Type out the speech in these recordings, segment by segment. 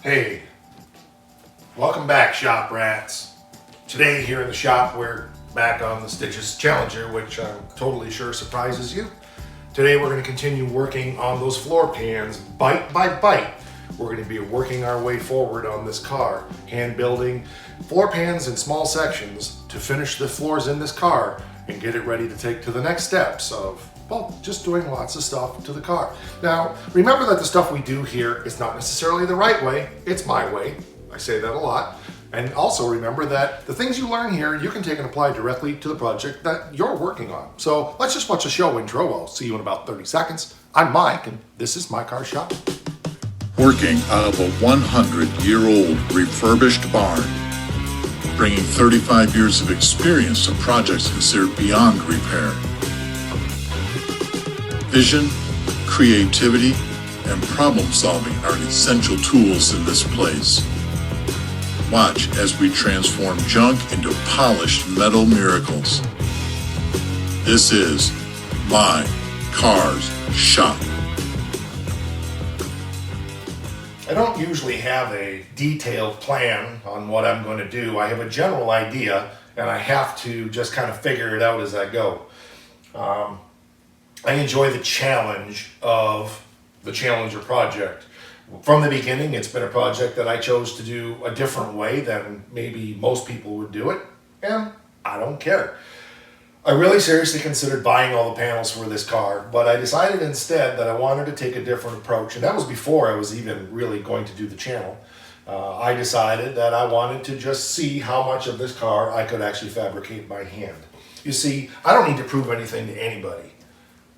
Hey, welcome back, shop rats. Today here in the shop we're back on the Stitches Challenger, which I'm totally sure surprises you. Today we're going to continue working on those floor pans bite by bite. We're going to be working our way forward on this car, hand building floor pans in small sections to finish the floors in this car and get it ready to take to the next steps of, well, just doing lots of stuff to the car. Now, remember that the stuff we do here is not necessarily the right way, it's my way. I say that a lot. And also remember that the things you learn here, you can take and apply directly to the project that you're working on. So let's just watch the show intro. I'll see you in about 30 seconds. I'm Mike, and this is My Car Shop. Working out of a 100-year-old refurbished barn, bringing 35 years of experience to projects considered beyond repair. Vision, creativity, and problem solving are essential tools in this place. Watch as we transform junk into polished metal miracles. This is My Car's Shop. I don't usually have a detailed plan on what I'm going to do. I have a general idea, and I have to just kind of figure it out as I go. I enjoy the challenge of the Challenger project. From the beginning, it's been a project that I chose to do a different way than maybe most people would do it, and I don't care. I really seriously considered buying all the panels for this car, but I decided instead that I wanted to take a different approach, and that was before I was even really going to do the channel. I decided that I wanted to just see how much of this car I could actually fabricate by hand. You see, I don't need to prove anything to anybody,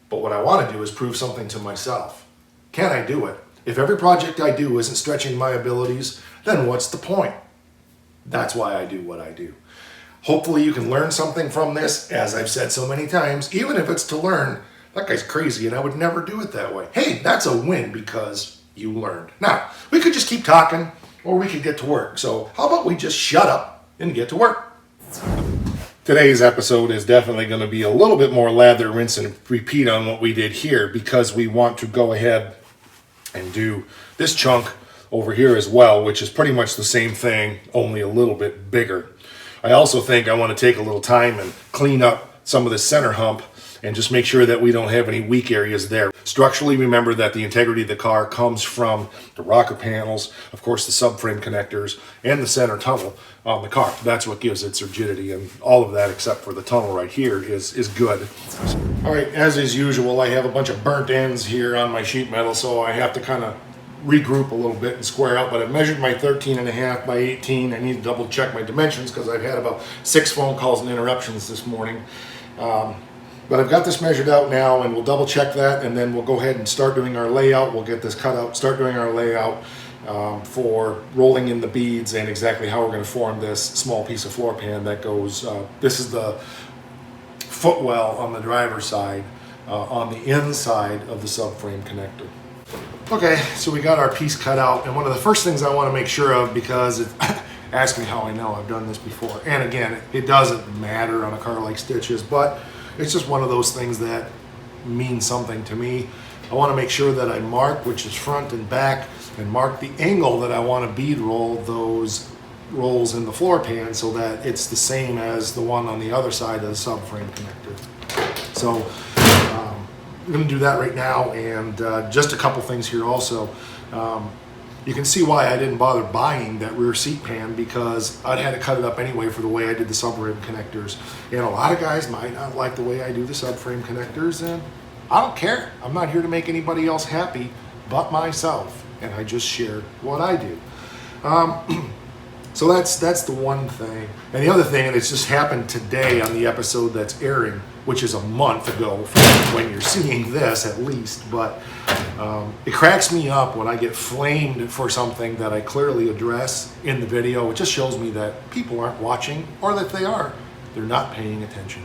but what I want to do is prove something to myself. Can I do it? If every project I do isn't stretching my abilities, then what's the point? That's why I do what I do. Hopefully you can learn something from this, as I've said so many times, even if it's to learn, that guy's crazy and I would never do it that way. Hey, that's a win because you learned. Now, we could just keep talking or we could get to work. So how about we just shut up and get to work? Today's episode is definitely going to be a little bit more lather, rinse, and repeat on what we did here because we want to go ahead and do this chunk over here as well, which is pretty much the same thing, only a little bit bigger. I also think I want to take a little time and clean up some of the center hump and just make sure that we don't have any weak areas there. Structurally, remember that the integrity of the car comes from the rocker panels, of course the subframe connectors, and the center tunnel on the car. That's what gives its rigidity, and all of that except for the tunnel right here is good. All right, as is usual, I have a bunch of burnt ends here on my sheet metal, so I have to kind of regroup a little bit and square out, but I've measured my 13.5 by 18. I need to double check my dimensions because I've had about 6 phone calls and interruptions this morning. But I've got this measured out now, and we'll double check that, and then we'll go ahead and start doing our layout. We'll get this cut out, start doing our layout for rolling in the beads and exactly how we're going to form this small piece of floor pan that goes, this is the footwell on the driver's side, on the inside of the subframe connector. Okay, so we got our piece cut out, and one of the first things I want to make sure of, because it ask me how I know I've done this before, and again, it doesn't matter on a car like Stitches, but it's just one of those things that means something to me. I want to make sure that I mark, which is front and back, and mark the angle that I want to bead roll those rolls in the floor pan so that it's the same as the one on the other side of the subframe connector. So I'm going to do that right now, and just a couple things here also. You can see why I didn't bother buying that rear seat pan, because I'd had to cut it up anyway for the way I did the subframe connectors. And a lot of guys might not like the way I do the subframe connectors, and I don't care. I'm not here to make anybody else happy but myself, and I just share what I do. So that's the one thing. And the other thing, and it's just happened today on the episode that's airing, which is a month ago from when you're seeing this at least, but it cracks me up when I get flamed for something that I clearly address in the video. It just shows me that people aren't watching, or that they are, they're not paying attention.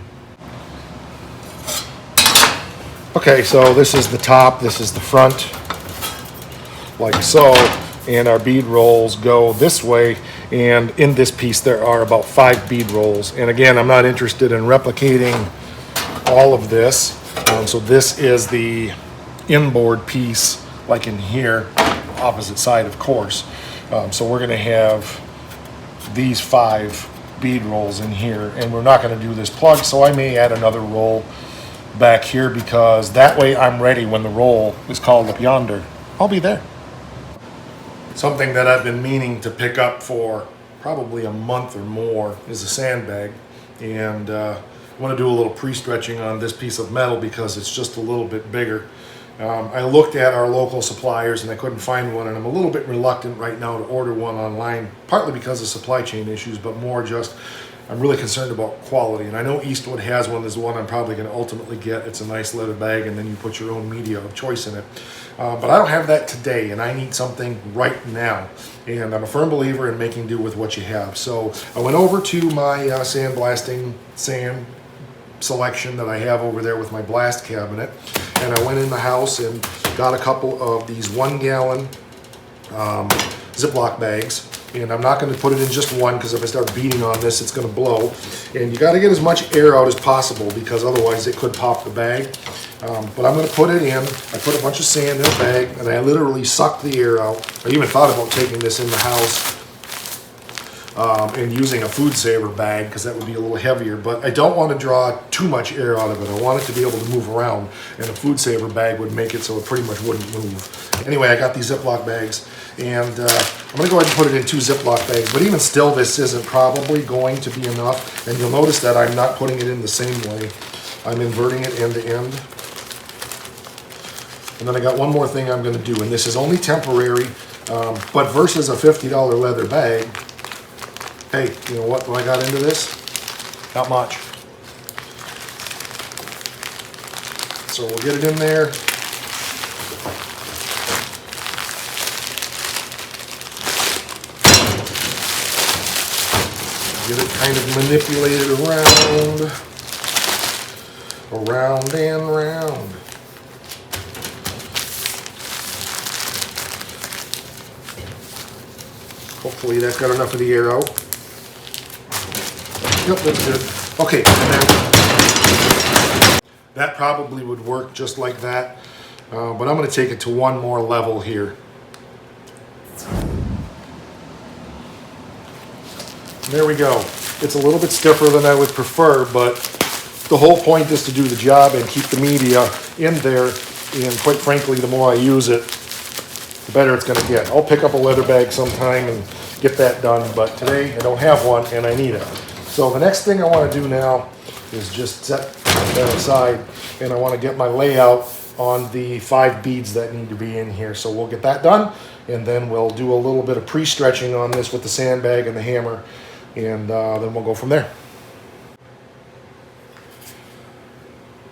Okay, so this is the top, this is the front, like so, and our bead rolls go this way. And in this piece there are about 5 bead rolls, and again, I'm not interested in replicating all of this. So this is the inboard piece, like in here, opposite side of course. So we're gonna have these 5 bead rolls in here, and we're not gonna do this plug, so I may add another roll back here, because that way I'm ready when the roll is called up yonder. I'll be there. Something that I've been meaning to pick up for probably a month or more is a sandbag, and I want to do a little pre-stretching on this piece of metal because it's just a little bit bigger. I looked at our local suppliers and I couldn't find one, and I'm a little bit reluctant right now to order one online, partly because of supply chain issues, but more just I'm really concerned about quality. And I know Eastwood has one. There's the one I'm probably going to ultimately get. It's a nice leather bag, and then you put your own media of choice in it. But I don't have that today, and I need something right now. And I'm a firm believer in making do with what you have. So I went over to my sandblasting sand selection that I have over there with my blast cabinet, and I went in the house and got a couple of these 1-gallon Ziploc bags. And I'm not going to put it in just one, because if I start beating on this, it's going to blow. And you got to get as much air out as possible, because otherwise it could pop the bag. But I'm going to put it in. I put a bunch of sand in a bag, and I literally sucked the air out. I even thought about taking this in the house and using a food saver bag, because that would be a little heavier. But I don't want to draw too much air out of it. I want it to be able to move around, and a food saver bag would make it so it pretty much wouldn't move. Anyway, I got these Ziploc bags, and I'm going to go ahead and put it in 2 Ziploc bags. But even still, this isn't probably going to be enough. And you'll notice that I'm not putting it in the same way. I'm inverting it end to end. And then I got one more thing I'm going to do, and this is only temporary, but versus a $50 leather bag, hey, you know what I got into this? Not much. So we'll get it in there. Get it kind of manipulated around and round. Hopefully that's got enough of the air out. Yep, that's good. Okay, and then that probably would work just like that, but I'm going to take it to one more level here. There we go. It's a little bit stiffer than I would prefer, but the whole point is to do the job and keep the media in there, and quite frankly, the more I use it, the better it's going to get. I'll pick up a leather bag sometime and get that done, but today I don't have one and I need it. So the next thing I want to do now is just set that aside, and I want to get my layout on the 5 beads that need to be in here. So we'll get that done, and then we'll do a little bit of pre-stretching on this with the sandbag and the hammer, and then we'll go from there.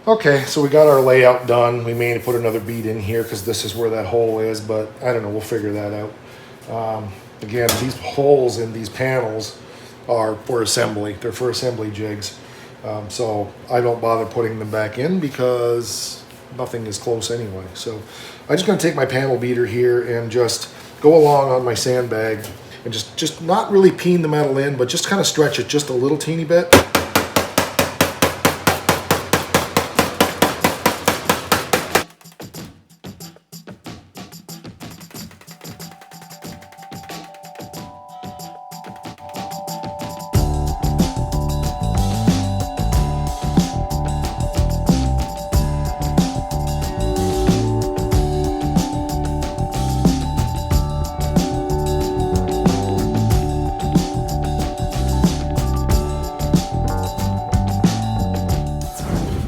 Okay, so we got our layout done. We may put another bead in here because this is where that hole is, but I don't know, we'll figure that out. Again, these holes in these panels are for assembly. They're for assembly jigs. So I don't bother putting them back in because nothing is close anyway. So I'm just going to take my panel beater here and just go along on my sandbag and just not really peen the metal in, but just kind of stretch it just a little teeny bit.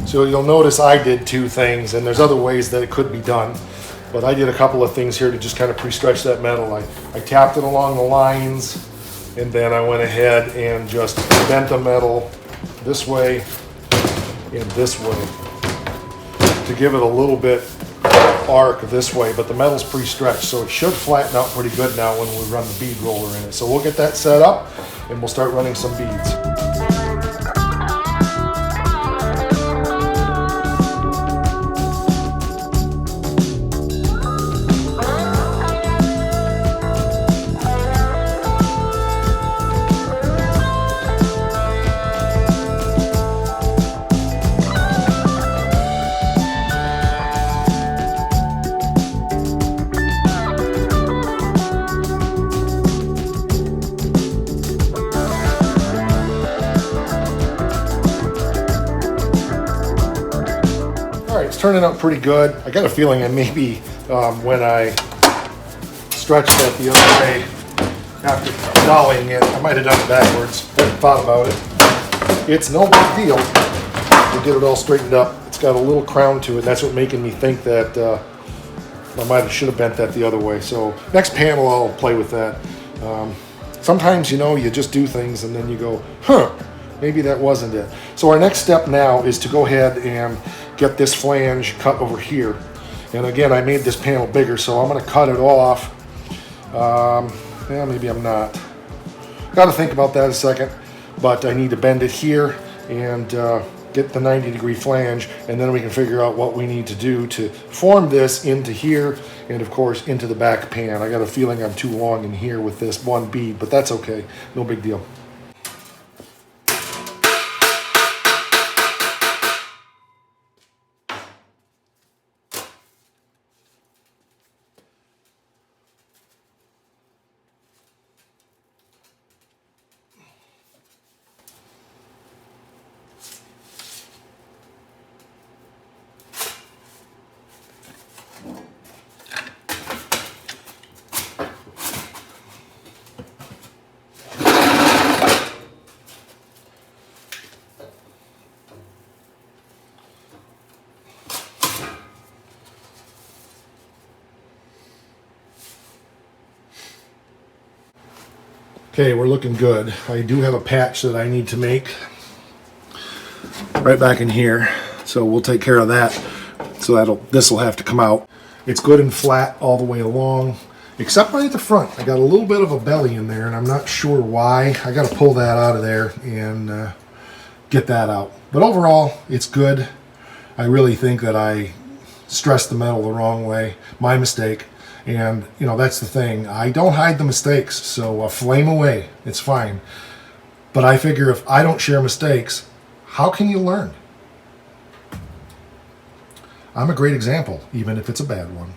So you'll notice I did 2 things, and there's other ways that it could be done, but I did a couple of things here to just kind of pre-stretch that metal. I tapped it along the lines, and then I went ahead and just bent the metal this way and this way to give it a little bit of arc this way, but the metal's pre-stretched, so it should flatten out pretty good now when we run the bead roller in it. So we'll get that set up, and we'll start running some beads. All right, it's turning out pretty good. I got a feeling I maybe, when I stretched that the other day after dollying it, I might have done it backwards. Hadn't thought about it. It's no big deal. We get it all straightened up. It's got a little crown to it. That's what making me think that I should have bent that the other way. So next panel, I'll play with that. Sometimes, you know, you just do things and then you go, huh, maybe that wasn't it. So our next step now is to go ahead and get this flange cut over here. And again, I made this panel bigger, so I'm going to cut it off. Yeah, maybe I'm not. Got to think about that a second, but I need to bend it here and get the 90-degree flange, and then we can figure out what we need to do to form this into here and of course into the back pan. I got a feeling I'm too long in here with this one bead, but that's okay, no big deal. Okay, we're looking good. I do have a patch that I need to make right back in here, so we'll take care of that. So this will have to come out. It's good and flat all the way along, except right at the front. I got a little bit of a belly in there, and I'm not sure why. I got to pull that out of there and get that out. But overall, it's good. I really think that I stressed the metal the wrong way. My mistake. And, you know, that's the thing. I don't hide the mistakes, so flame away. It's fine. But I figure if I don't share mistakes, how can you learn? I'm a great example, even if it's a bad one.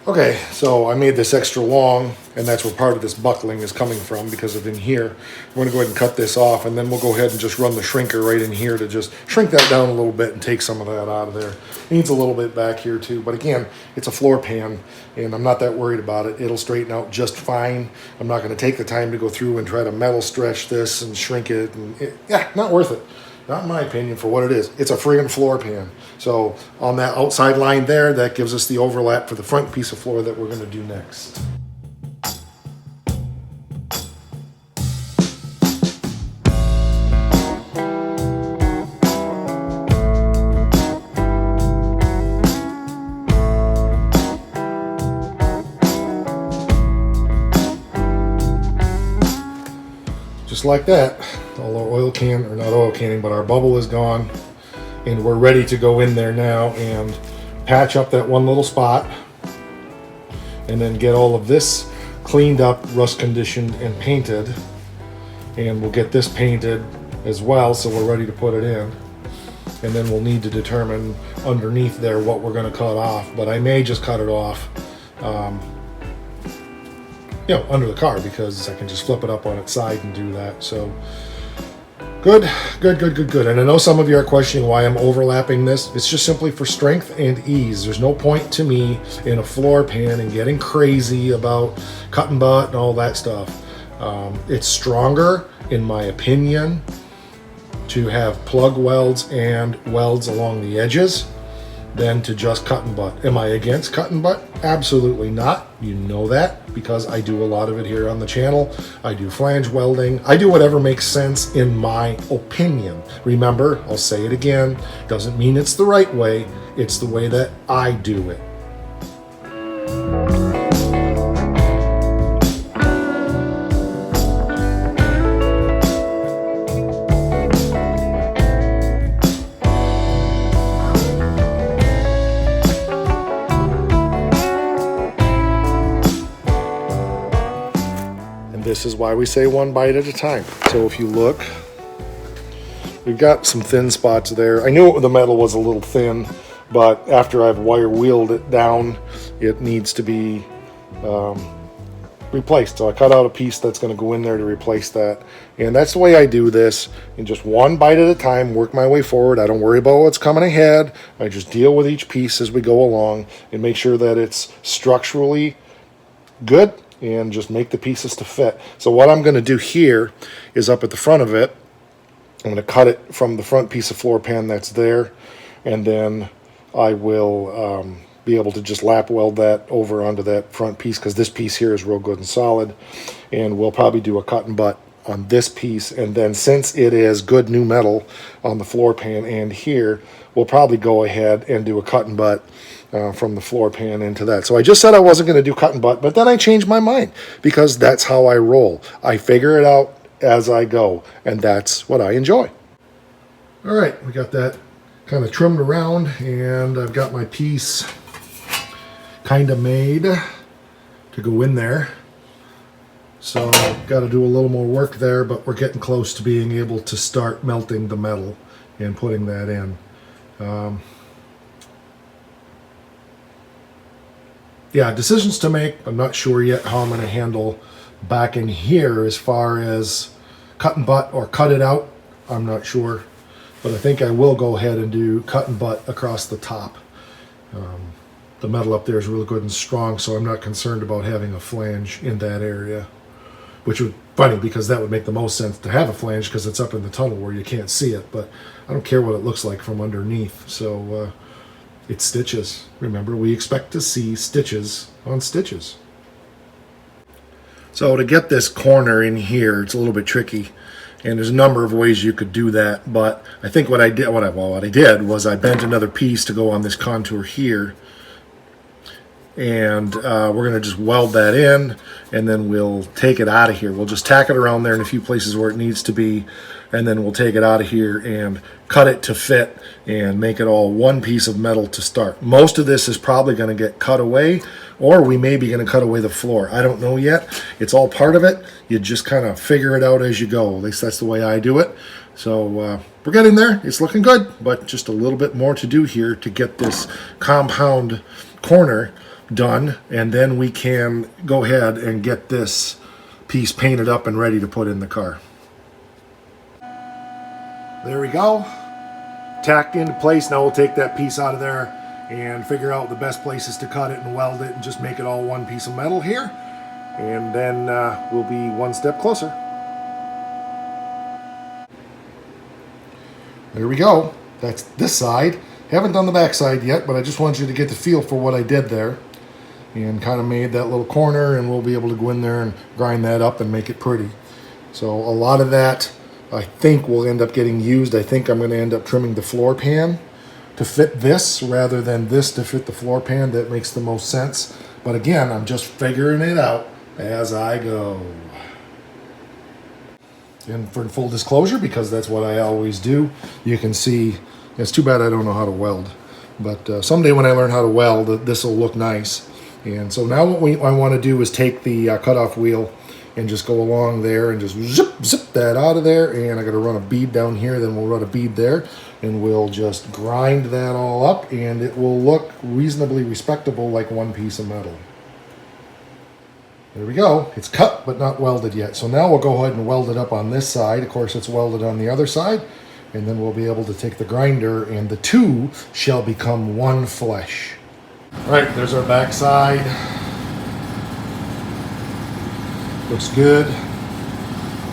Okay, so I made this extra long, and that's where part of this buckling is coming from because of in here. I'm going to go ahead and cut this off, and then we'll go ahead and just run the shrinker right in here to just shrink that down a little bit and take some of that out of there. Needs a little bit back here too, but again, it's a floor pan, and I'm not that worried about it. It'll straighten out just fine. I'm not going to take the time to go through and try to metal stretch this and shrink it. Yeah, not worth it. Not in my opinion for what it is. It's a friggin' floor pan. So on that outside line there, that gives us the overlap for the front piece of floor that we're gonna do next. Just like that. All our oil can, or not oil canning, but our bubble is gone, and we're ready to go in there now and patch up that one little spot, and then get all of this cleaned up, rust conditioned, and painted. And we'll get this painted as well, so we're ready to put it in. And then we'll need to determine underneath there what we're going to cut off, but I may just cut it off you know, under the car, because I can just flip it up on its side and do that. So good. And I know some of you are questioning why I'm overlapping this. It's just simply for strength and ease. There's no point to me in a floor pan and getting crazy about cut and butt and all that stuff. It's stronger, in my opinion, to have plug welds and welds along the edges than to just cut and butt. Am I against cut and butt? Absolutely not. You know that because I do a lot of it here on the channel. I do flange welding. I do whatever makes sense in my opinion. Remember, I'll say it again, doesn't mean it's the right way. It's the way that I do it. This is why we say one bite at a time. So if you look, we've got some thin spots there. I knew the metal was a little thin, but after I've wire wheeled it down, it needs to be replaced. So I cut out a piece that's going to go in there to replace that. And that's the way I do this, in just one bite at a time, work my way forward. I don't worry about what's coming ahead. I just deal with each piece as we go along and make sure that it's structurally good and just make the pieces to fit. So what I'm going to do here is up at the front of it, I'm going to cut it from the front piece of floor pan that's there, and then I will be able to just lap weld that over onto that front piece, because this piece here is real good and solid. And we'll probably do a cut and butt on this piece, and then since it is good new metal on the floor pan and here, we'll probably go ahead and do a cut and butt from the floor pan into that. So I just said I wasn't going to do cut and butt, but then I changed my mind, because that's how I roll. I figure it out as I go, and that's what I enjoy. All right, we got that kind of trimmed around, and I've got my piece kind of made to go in there. So got to do a little more work there, but we're getting close to being able to start melting the metal and putting that in. Yeah, decisions to make. I'm not sure yet how I'm going to handle back in here as far as cut and butt or cut it out. I'm not sure, but I think I will go ahead and do cut and butt across the top. The metal up there is really good and strong, so I'm not concerned about having a flange in that area, which would funny, because that would make the most sense to have a flange, because it's up in the tunnel where you can't see it, but I don't care what it looks like from underneath. So it's stitches. Remember, we expect to see stitches on stitches. So to get this corner in here, it's a little bit tricky, and there's a number of ways you could do that, but I think what I did was I bent another piece to go on this contour here, and we're going to just weld that in, and then we'll take it out of here. We'll just tack it around there in a few places where it needs to be, and then we'll take it out of here and cut it to fit and make it all one piece of metal to start. Most of this is probably going to get cut away, or we may be going to cut away the floor. I don't know yet. It's all part of it. You just kind of figure it out as you go. At least that's the way I do it. So we're getting there. It's looking good, but just a little bit more to do here to get this compound corner done, and then we can go ahead and get this piece painted up and ready to put in the car. There we go, tacked into place. Now we'll take that piece out of there and figure out the best places to cut it and weld it and just make it all one piece of metal here, and then we'll be one step closer. There we go. That's this side. Haven't done the back side yet, but I just want you to get the feel for what I did there and kind of made that little corner, and we'll be able to go in there and grind that up and make it pretty. So a lot of that I think will end up getting used. I think I'm going to end up trimming the floor pan to fit this rather than this to fit the floor pan. That makes the most sense. But again, I'm just figuring it out as I go. And for full disclosure, because that's what I always do, you can see, it's too bad I don't know how to weld. But someday when I learn how to weld, this will look nice. And so now what I want to do is take the cutoff wheel and just go along there and just zip that out of there. And I got to run a bead down here, then we'll run a bead there, and we'll just grind that all up, and it will look reasonably respectable, like one piece of metal. There we go. It's cut but not welded yet. So now we'll go ahead and weld it up on this side. Of course, it's welded on the other side, and then we'll be able to take the grinder, and the two shall become one flesh. All right, there's our back side. Looks good.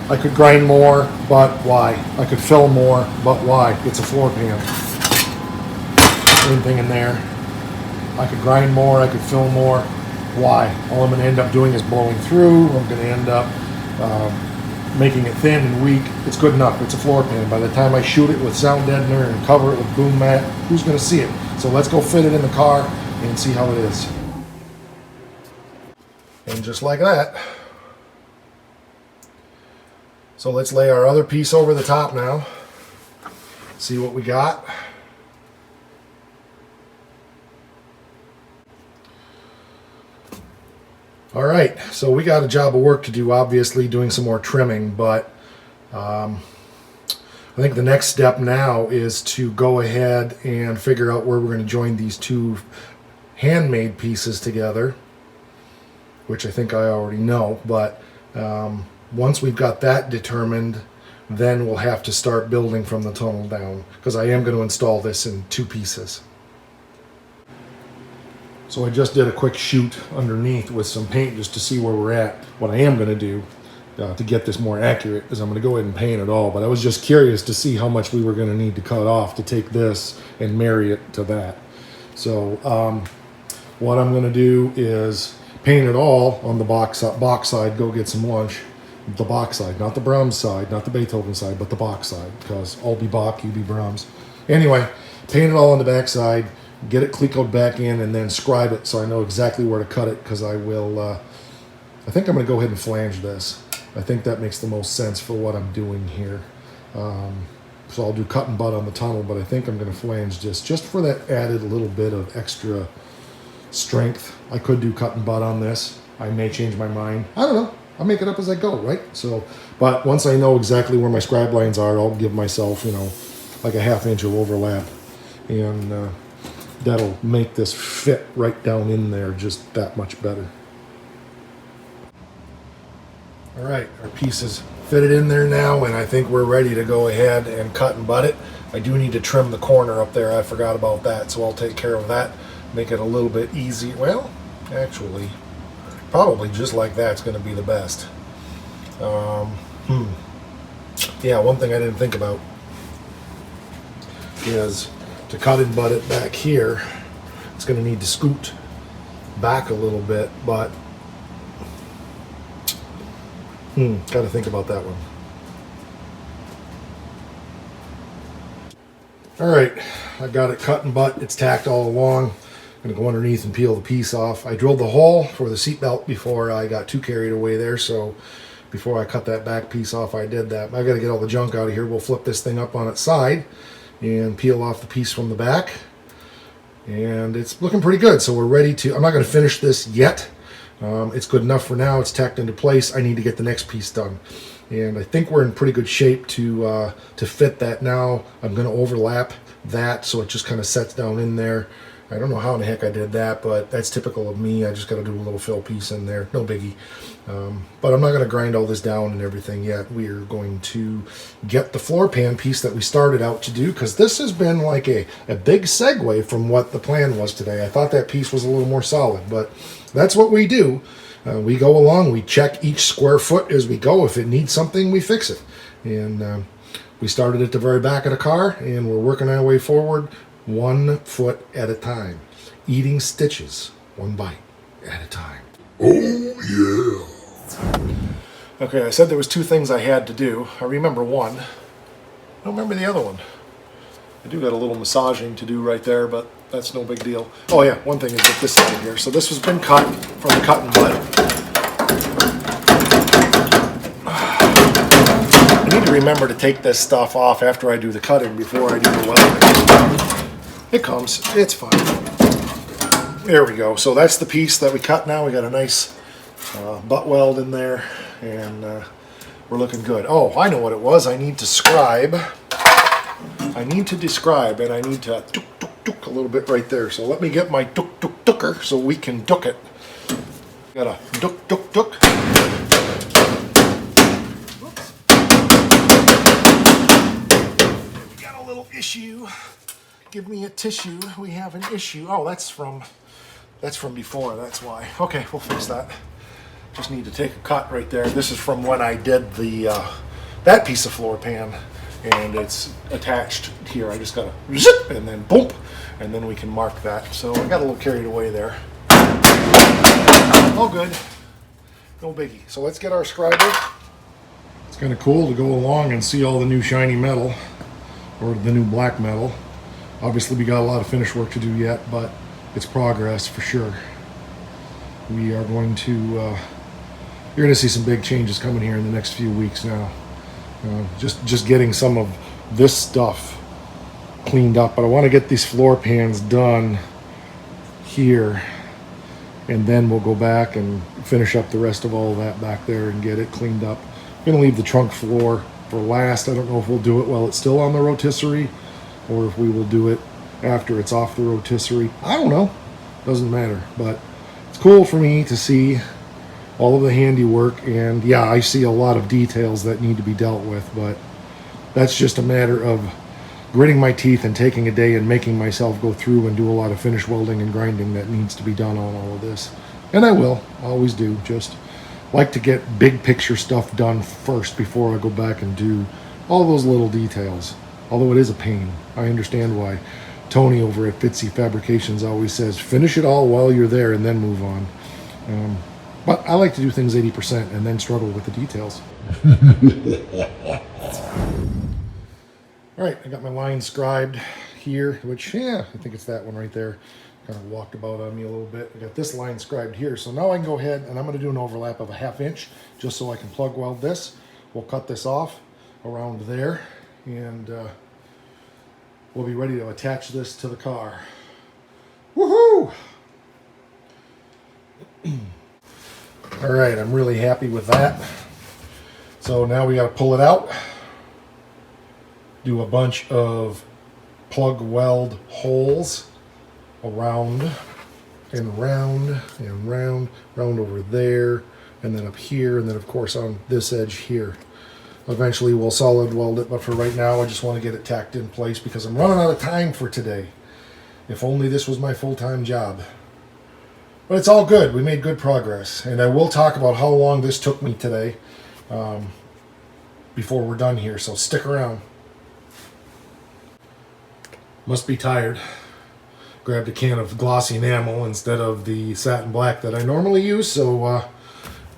I could grind more, but why? I could fill more, but why? It's a floor pan. Same thing in there. I could grind more, I could fill more. Why? All I'm going to end up doing is blowing through. I'm going to end up making it thin and weak. It's good enough. It's a floor pan. By the time I shoot it with sound deadener and cover it with boom mat, who's going to see it? So let's go fit it in the car and see how it is. And just like that. So let's lay our other piece over the top now. See what we got. All right, so we got a job of work to do, obviously, doing some more trimming, but I think the next step now is to go ahead and figure out where we're going to join these two handmade pieces together. which I think I already know, but once we've got that determined, then we'll have to start building from the tunnel down, because I am going to install this in 2 pieces. So I just did a quick shoot underneath with some paint just to see where we're at. What I am going to do to get this more accurate is I'm going to go ahead and paint it all, but I was just curious to see how much we were going to need to cut off to take this and marry it to that. So what I'm going to do is paint it all on the box side, go get some lunch. The box side, not the Brahms side, not the Beethoven side, but the box side, because I'll be Bach, you be Brahms. Anyway, paint it all on the back side, get it clecoed back in, and then scribe it so I know exactly where to cut it, because I will, I think I'm going to go ahead and flange this. I think that makes the most sense for what I'm doing here. So I'll do cut and butt on the tunnel, but I think I'm going to flange just for that added little bit of extra strength. I could do cut and butt on this. I may change my mind. I don't know. I'll make it up as I go, right? So, but once I know exactly where my scribe lines are, I'll give myself, you know, like a 1/2 inch of overlap, and that'll make this fit right down in there just that much better. All right, our piece is fitted in there now, and I think we're ready to go ahead and cut and butt it. I do need to trim the corner up there. I forgot about that, so I'll take care of that, make it a little bit easy. Well, actually, probably just like that's going to be the best. Yeah, one thing I didn't think about is to cut and butt it back here, it's going to need to scoot back a little bit, but got to think about that one. All right, I got it cut and butt. It's tacked all along. I'm going to go underneath and peel the piece off. I drilled the hole for the seat belt before I got too carried away there, so before I cut that back piece off, I did that. I got to get all the junk out of here. We'll flip this thing up on its side and peel off the piece from the back, and it's looking pretty good. So we're ready to, I'm not going to finish this yet. It's good enough for now. It's tacked into place. I need to get the next piece done, and I think we're in pretty good shape to fit that now. I'm going to overlap that so it just kind of sets down in there. I don't know how in the heck I did that, but that's typical of me. I just got to do a little fill piece in there. No biggie. But I'm not going to grind all this down and everything yet. We are going to get the floor pan piece that we started out to do, because this has been like a big segue from what the plan was today. I thought that piece was a little more solid, but that's what we do. We go along, we check each square foot as we go. If it needs something, we fix it. And we started at the very back of the car, and we're working our way forward 1 foot at a time, eating stitches 1 bite at a time. Oh yeah. Okay, I said there was 2 things I had to do. I remember one. I don't remember the other one. I do got a little massaging to do right there, but that's no big deal. Oh yeah, one thing is get this side here. So this has been cut from the cut and butt. I need to remember to take this stuff off after I do the cutting before I do the welding. It comes, it's fine. There we go. So that's the piece that we cut now. We got a nice butt weld in there, and we're looking good. Oh, I know what it was. I need to scribe. I need to describe, and I need to tuk a little bit right there. So let me get my tucker so we can duck it. Got a duck. We got a little issue. Give me a tissue. We have an issue. Oh, that's from before. That's why. Okay, we'll fix that. Just need to take a cut right there. This is from when I did the that piece of floor pan, and it's attached here. I just gotta zip and then boom, and then we can mark that. So I got a little carried away there. All good. No biggie. So let's get our scriber. It's kind of cool to go along and see all the new shiny metal, or the new black metal. Obviously, we got a lot of finish work to do yet, but it's progress for sure. We are going to, you're going to see some big changes coming here in the next few weeks now. Just getting some of this stuff cleaned up, but I want to get these floor pans done here, and then we'll go back and finish up the rest of all of that back there and get it cleaned up. I'm going to leave the trunk floor for last. I don't know if we'll do it while it's still on the rotisserie, or if we will do it after it's off the rotisserie. I don't know. Doesn't matter. But it's cool for me to see all of the handiwork, and yeah, I see a lot of details that need to be dealt with, but that's just a matter of gritting my teeth and taking a day and making myself go through and do a lot of finish welding and grinding that needs to be done on all of this. And I will, always do, just like to get big picture stuff done first before I go back and do all those little details. Although it is a pain. I understand why Tony over at Fitzy Fabrications always says, finish it all while you're there and then move on. But I like to do things 80% and then struggle with the details. All right, I got my line scribed here, which, yeah, I think it's that one right there. Kind of walked about on me a little bit. I got this line scribed here. So now I can go ahead and I'm going to do an overlap of a 1/2 inch just so I can plug weld this. We'll cut this off around there and we'll be ready to attach this to the car. Woohoo! All right, I'm really happy with that. So now we got to pull it out, do a bunch of plug weld holes around and round and round over there, and then up here, and then of course on this edge here. Eventually we'll solid weld it, but for right now I just want to get it tacked in place because I'm running out of time for today. If only this was my full-time job. But it's all good. We made good progress, and I will talk about how long this took me today before we're done here, so stick around. Must be tired. Grabbed a can of glossy enamel instead of the satin black that I normally use, so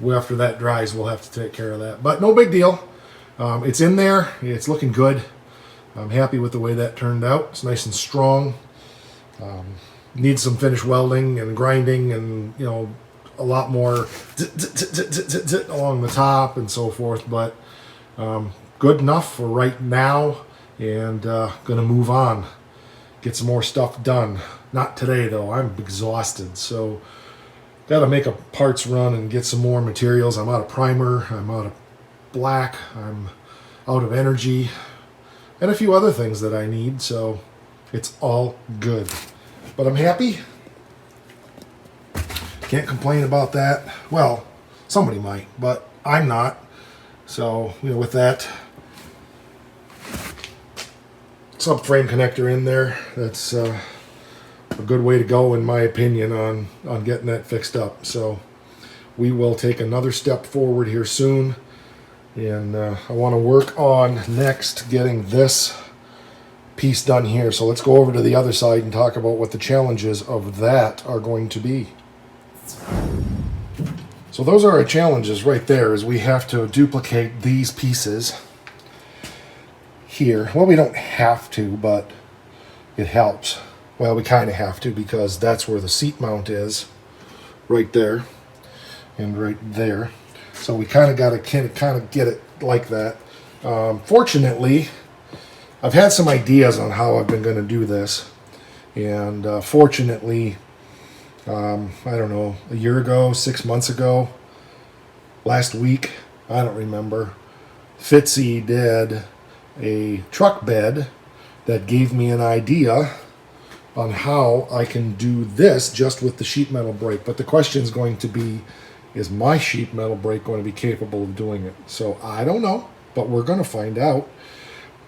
after that dries we'll have to take care of that. But no big deal. It's in there. It's looking good. I'm happy with the way that turned out. It's nice and strong. Needs some finish welding and grinding and, you know, a lot more along the top and so forth, but good enough for right now, and gonna move on, get some more stuff done. Not today though, I'm exhausted, so gotta make a parts run and get some more materials. I'm out of primer, I'm out of black, I'm out of energy, and a few other things that I need, so it's all good. But I'm happy. Can't complain about that. Well, somebody might, but I'm not. So, you know, with that subframe connector in there, that's a good way to go in my opinion on getting that fixed up. So we will take another step forward here soon, and I want to work on next getting this piece done here. So let's go over to the other side and talk about what the challenges of that are going to be. So those are our challenges right there, is we have to duplicate these pieces here. Well, we don't have to, but it helps. Well, we kind of have to because that's where the seat mount is, right there and right there. So we kind of got to kind of get it like that. Fortunately, I've had some ideas on how I've been going to do this, and fortunately, I don't know, a year ago, 6 months ago, last week, I don't remember, Fitzy did a truck bed that gave me an idea on how I can do this just with the sheet metal brake. But the question is going to be, is my sheet metal brake going to be capable of doing it? So I don't know, but we're going to find out.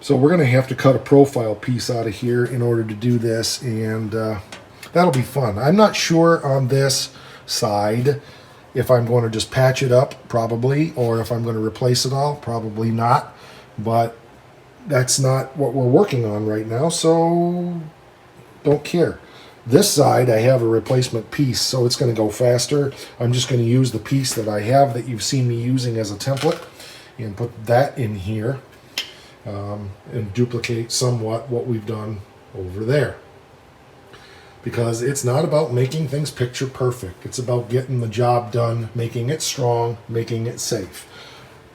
So we're going to have to cut a profile piece out of here in order to do this, and that'll be fun. I'm not sure on this side if I'm going to just patch it up, probably, or if I'm going to replace it all, probably not. But that's not what we're working on right now, so don't care. This side, I have a replacement piece, so it's going to go faster. I'm just going to use the piece that I have that you've seen me using as a template and put that in here. And duplicate somewhat what we've done over there, because it's not about making things picture perfect. It's about getting the job done, making it strong, making it safe.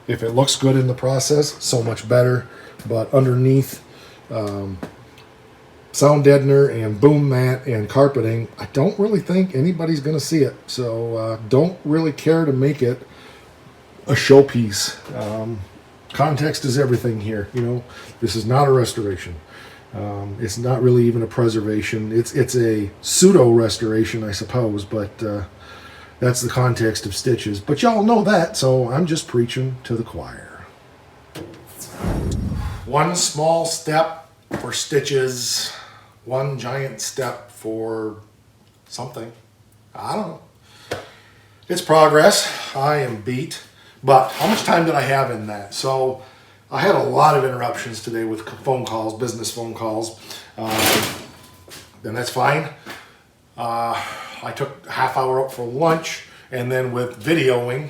If it looks good in the process, so much better, but underneath sound deadener and boom mat and carpeting, I don't really think anybody's going to see it, so don't really care to make it a showpiece. Context is everything here. You know, this is not a restoration. It's not really even a preservation. It's a pseudo restoration, I suppose. But That's the context of stitches. But y'all know that, so I'm just preaching to the choir. One small step for stitches, one giant step for something. I don't know. It's progress. I am beat. But how much time did I have in that? So I had a lot of interruptions today with phone calls, business phone calls. And that's fine. I took a half hour up for lunch, and then with videoing,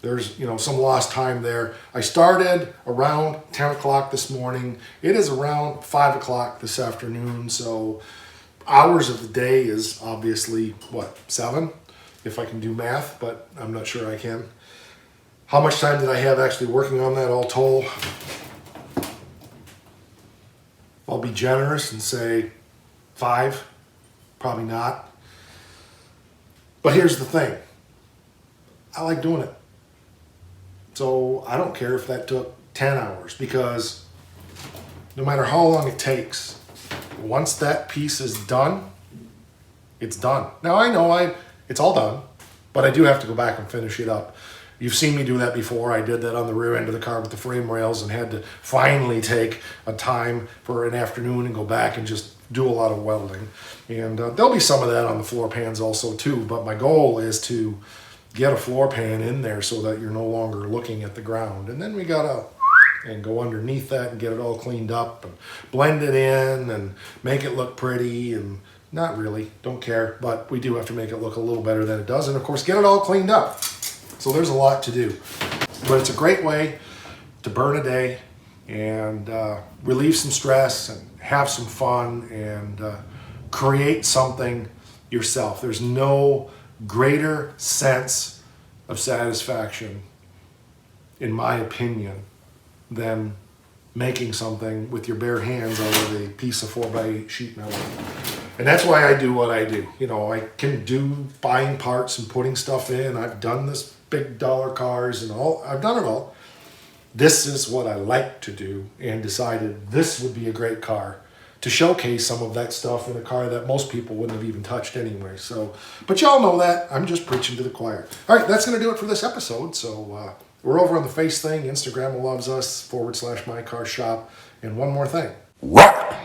there's some lost time there. I started around 10 o'clock this morning. It is around 5 o'clock this afternoon, so hours of the day is obviously, 7? If I can do math, but I'm not sure I can. How much time did I have actually working on that all told? I'll be generous and say 5. Probably not. But here's the thing. I like doing it. So I don't care if that took 10 hours, because no matter how long it takes, once that piece is done, it's done. Now I know it's all done, but I do have to go back and finish it up. You've seen me do that before. I did that on the rear end of the car with the frame rails and had to finally take a time for an afternoon and go back and just do a lot of welding. And there'll be some of that on the floor pans also too, but my goal is to get a floor pan in there so that you're no longer looking at the ground. And then we gotta go underneath that and get it all cleaned up and blend it in and make it look pretty. And not really, don't care, but we do have to make it look a little better than it does, and of course get it all cleaned up. So there's a lot to do, but it's a great way to burn a day and relieve some stress and have some fun and create something yourself. There's no greater sense of satisfaction, in my opinion, than making something with your bare hands out of a piece of 4x8 sheet metal. And that's why I do what I do. I can do buying parts and putting stuff in. I've done this big dollar cars and all. I've done it all. This is what I like to do, and decided this would be a great car to showcase some of that stuff in a car that most people wouldn't have even touched anyway. So, but y'all know that. I'm just preaching to the choir. All right, that's going to do it for this episode. So we're over on the Face thing. Instagram loves us / my car shop. And one more thing. Rock!